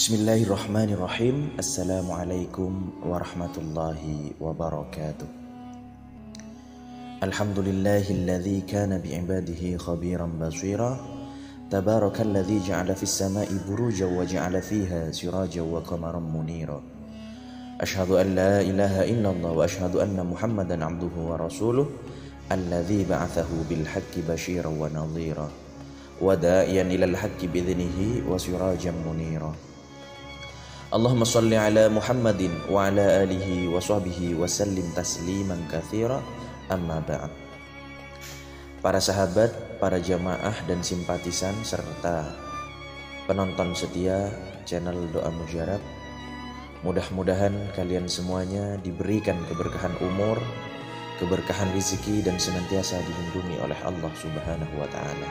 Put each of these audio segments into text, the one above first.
Bismillahirrahmanirrahim. Assalamualaikum warahmatullahi wabarakatuh. Alhamdulillahilladzi kana bi'ibadihi khabiran basira. Tabarakalladzi ja'ala fis sama'i burujan wa ja'ala fiha sirajan wa qamaran munira. Ashhadu an la ilaha illallah wa ashhadu anna Muhammadan 'abduhu wa rasuluh alladzi ba'athahu bil haqqi basyiran wa nadhira wa da'iyan ilal haqqi bi'idhnihi wa sirajan munira. Allahumma salli ala Muhammadin wa ala alihi wa sahbihi wa sallim tasliman katsira, amma ba'd. Para sahabat, para jamaah dan simpatisan serta penonton setia channel Doa Mujarab, mudah-mudahan kalian semuanya diberikan keberkahan umur, keberkahan rezeki dan senantiasa dilindungi oleh Allah Subhanahu wa taala.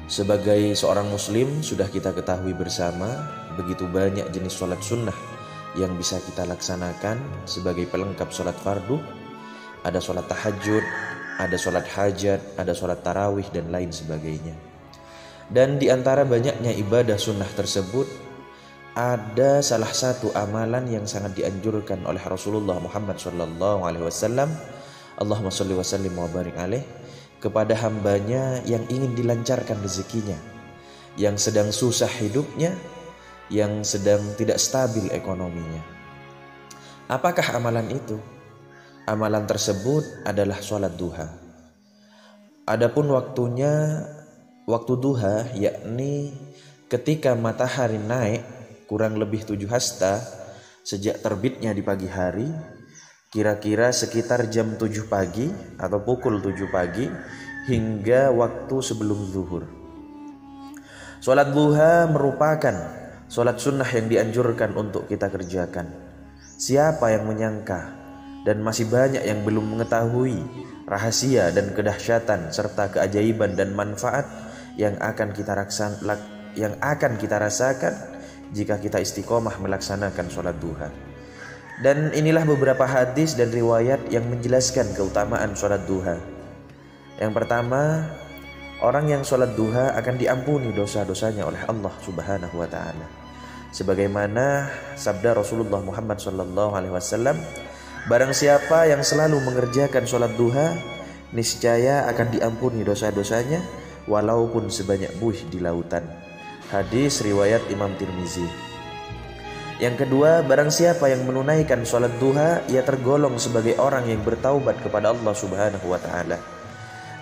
Sebagai seorang muslim, sudah kita ketahui bersama begitu banyak jenis sholat sunnah yang bisa kita laksanakan sebagai pelengkap sholat fardu. Ada sholat tahajud, ada sholat hajat, ada sholat tarawih dan lain sebagainya. Dan di antara banyaknya ibadah sunnah tersebut, ada salah satu amalan yang sangat dianjurkan oleh Rasulullah Muhammad SAW. Allahumma sholli wa sallim wa barik alaih, kepada hambanya yang ingin dilancarkan rezekinya, yang sedang susah hidupnya, yang sedang tidak stabil ekonominya. Apakah amalan itu? Amalan tersebut adalah sholat duha. Adapun waktunya, waktu duha, yakni ketika matahari naik kurang lebih 7 hasta sejak terbitnya di pagi hari, kira-kira sekitar jam 7 pagi atau pukul 7 pagi hingga waktu sebelum zuhur. Sholat duha merupakan sholat sunnah yang dianjurkan untuk kita kerjakan. Siapa yang menyangka dan masih banyak yang belum mengetahui rahasia dan kedahsyatan serta keajaiban dan manfaat yang akan kita rasakan jika kita istiqomah melaksanakan sholat duha. Dan inilah beberapa hadis dan riwayat yang menjelaskan keutamaan sholat duha. Yang pertama, orang yang sholat duha akan diampuni dosa-dosanya oleh Allah Subhanahu wa ta'ala. Sebagaimana sabda Rasulullah Muhammad SAW, barang siapa yang selalu mengerjakan sholat duha, niscaya akan diampuni dosa-dosanya walaupun sebanyak buih di lautan. Hadis riwayat Imam Tirmizi. Yang kedua, barang siapa yang menunaikan sholat duha, ia tergolong sebagai orang yang bertaubat kepada Allah Subhanahu wa ta'ala.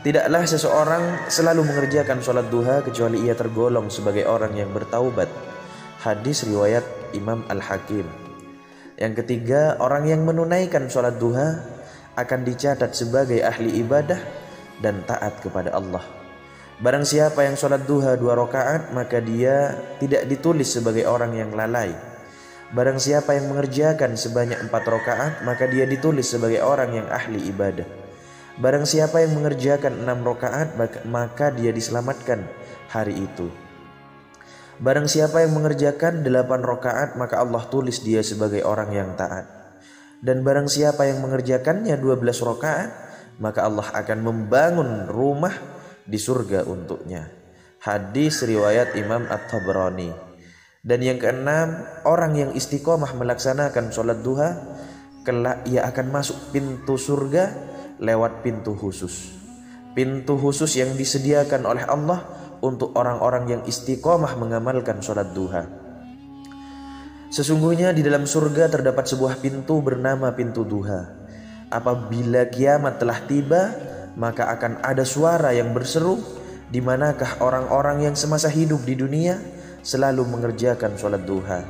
Tidaklah seseorang selalu mengerjakan sholat duha kecuali ia tergolong sebagai orang yang bertaubat. Hadis riwayat Imam Al-Hakim. Yang ketiga, orang yang menunaikan sholat duha akan dicatat sebagai ahli ibadah dan taat kepada Allah. Barang siapa yang sholat duha 2 rakaat, maka dia tidak ditulis sebagai orang yang lalai. Barang siapa yang mengerjakan sebanyak 4 rakaat, maka dia ditulis sebagai orang yang ahli ibadah. Barang siapa yang mengerjakan 6 rakaat, maka dia diselamatkan hari itu. Barang siapa yang mengerjakan 8 rakaat, maka Allah tulis dia sebagai orang yang taat. Dan barang siapa yang mengerjakannya 12 rakaat, maka Allah akan membangun rumah di surga untuknya. Hadis riwayat Imam At-Tabrani. Dan yang keenam, orang yang istiqomah melaksanakan sholat duha, kelak ia akan masuk pintu surga lewat pintu khusus. Pintu khusus yang disediakan oleh Allah untuk orang-orang yang istiqomah mengamalkan sholat duha. Sesungguhnya di dalam surga terdapat sebuah pintu bernama pintu duha. Apabila kiamat telah tiba, maka akan ada suara yang berseru, di manakah orang-orang yang semasa hidup di dunia selalu mengerjakan sholat duha.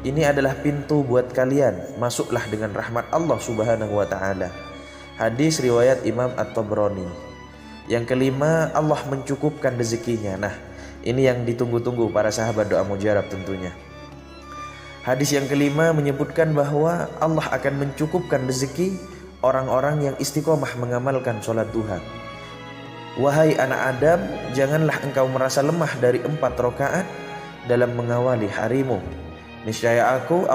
Ini adalah pintu buat kalian, masuklah dengan rahmat Allah Subhanahu wa ta'ala. Hadis riwayat Imam At-Tabrani. Yang kelima, Allah mencukupkan rezekinya. Nah, ini yang ditunggu-tunggu para sahabat Doa Mujarab tentunya. Hadis yang kelima menyebutkan bahwa Allah akan mencukupkan rezeki orang-orang yang istiqomah mengamalkan sholat duha. Wahai anak Adam, janganlah engkau merasa lemah dari 4 rakaat dalam mengawali harimu. Niscaya aku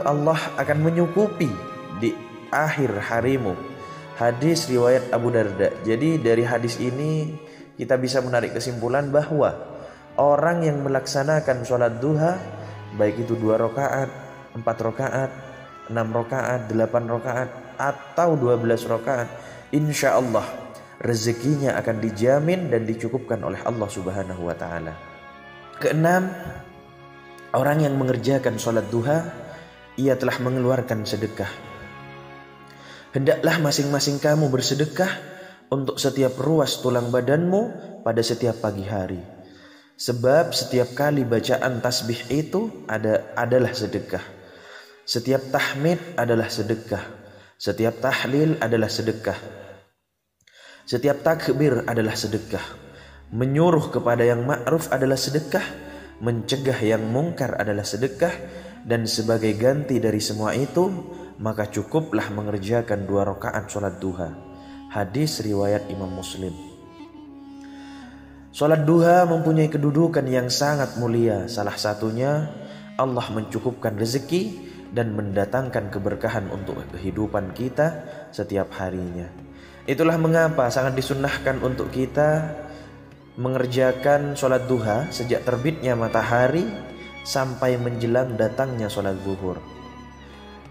Allah akan menyukupi di akhir harimu. Hadis riwayat Abu Darda. Jadi dari hadis ini kita bisa menarik kesimpulan bahwa Orang yang melaksanakan sholat duha, baik itu 2 rakaat, 4 rakaat, 6 rakaat, 8 rakaat, atau 12 rakaat, insya Allah rezekinya akan dijamin dan dicukupkan oleh Allah Subhanahu wa ta'ala. Keenam, orang yang mengerjakan sholat duha, ia telah mengeluarkan sedekah. Hendaklah masing-masing kamu bersedekah untuk setiap ruas tulang badanmu pada setiap pagi hari. Sebab setiap kali bacaan tasbih itu adalah sedekah. Setiap tahmid adalah sedekah. Setiap tahlil adalah sedekah. Setiap takbir adalah sedekah. Menyuruh kepada yang ma'ruf adalah sedekah. Mencegah yang mungkar adalah sedekah. Dan sebagai ganti dari semua itu, maka cukuplah mengerjakan 2 rakaat sholat duha. Hadis riwayat Imam Muslim. Sholat duha mempunyai kedudukan yang sangat mulia. Salah satunya, Allah mencukupkan rezeki dan mendatangkan keberkahan untuk kehidupan kita setiap harinya. Itulah mengapa sangat disunnahkan untuk kita mengerjakan sholat duha sejak terbitnya matahari sampai menjelang datangnya sholat zuhur.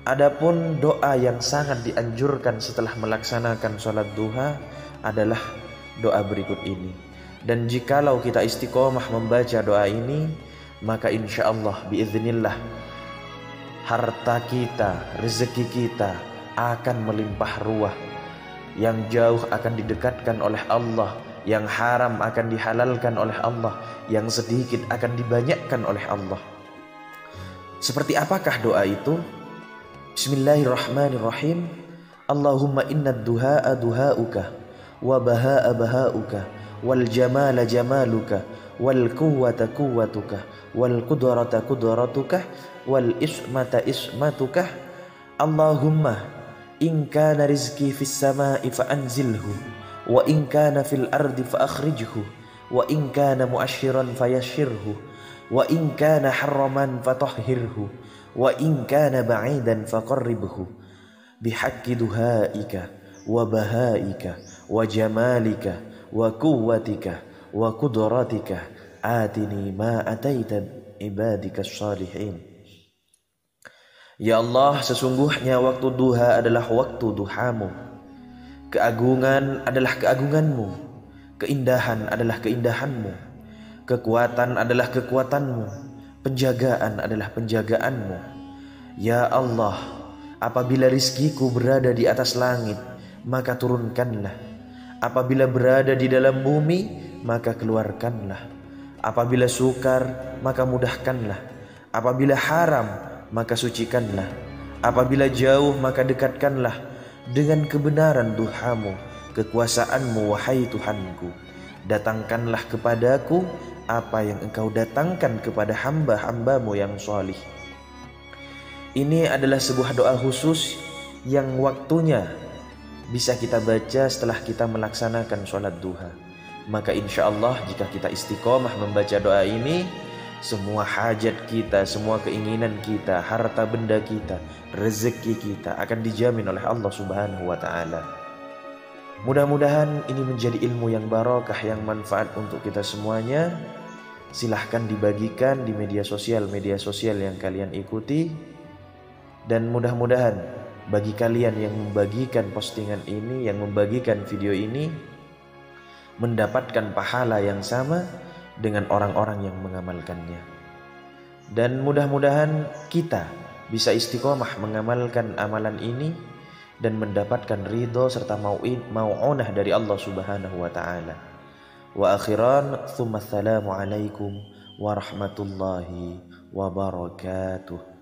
Adapun doa yang sangat dianjurkan setelah melaksanakan sholat duha adalah doa berikut ini. Dan jikalau kita istiqomah membaca doa ini, maka insya Allah biiznillah harta kita, rezeki kita akan melimpah ruah. Yang jauh akan didekatkan oleh Allah, yang haram akan dihalalkan oleh Allah, yang sedikit akan dibanyakkan oleh Allah. Seperti apakah doa itu? Bismillahirrahmanirrahim. Allahumma inna duha'a duha'uka wa baha'a baha'uka wal jamala jamaluka wal quwwata quwwatuka wal qudrata qudratuka wal ismata ismatuka. Allahumma in kana rizqi fis samai fa anzilhu wa in kana fil ardi fa akhrijhu wa in kana mu'ashiran fayashirhu wa in kana haraman fatahhirhu wa in kana ba'idan faqarribhu bihaqqi duhaika wa bahaika wa jamalika wa quwwatika wa qudratika atini ma ataita ibadika shalihin. Ya Allah, sesungguhnya waktu duha adalah waktu duhamu. Keagungan adalah keagunganmu. Keindahan adalah keindahanmu. Kekuatan adalah kekuatanmu. Penjagaan adalah penjagaanmu. Ya Allah, apabila rizkiku berada di atas langit, maka turunkanlah. Apabila berada di dalam bumi, maka keluarkanlah. Apabila sukar, maka mudahkanlah. Apabila haram, maka sucikanlah. Apabila jauh, maka dekatkanlah. Dengan kebenaran duhamu, kekuasaanmu, wahai Tuhanku. Datangkanlah kepadaku apa yang engkau datangkan kepada hamba-hambamu yang salih. Ini adalah sebuah doa khusus yang waktunya bisa kita baca setelah kita melaksanakan sholat duha. Maka insya Allah jika kita istiqomah membaca doa ini, semua hajat kita, semua keinginan kita, harta benda kita, rezeki kita akan dijamin oleh Allah Subhanahu wa ta'ala. Mudah-mudahan ini menjadi ilmu yang barakah, yang manfaat untuk kita semuanya. Silahkan dibagikan di media sosial yang kalian ikuti. Dan mudah-mudahan bagi kalian yang membagikan postingan ini, yang membagikan video ini, mendapatkan pahala yang sama dengan orang-orang yang mengamalkannya. Dan mudah-mudahan kita bisa istiqomah mengamalkan amalan ini dan mendapatkan ridho serta mau'unah dari Allah Subhanahu wa ta'ala. Wa akhiran, thumma assalamu alaikum warahmatullahi wabarakatuh.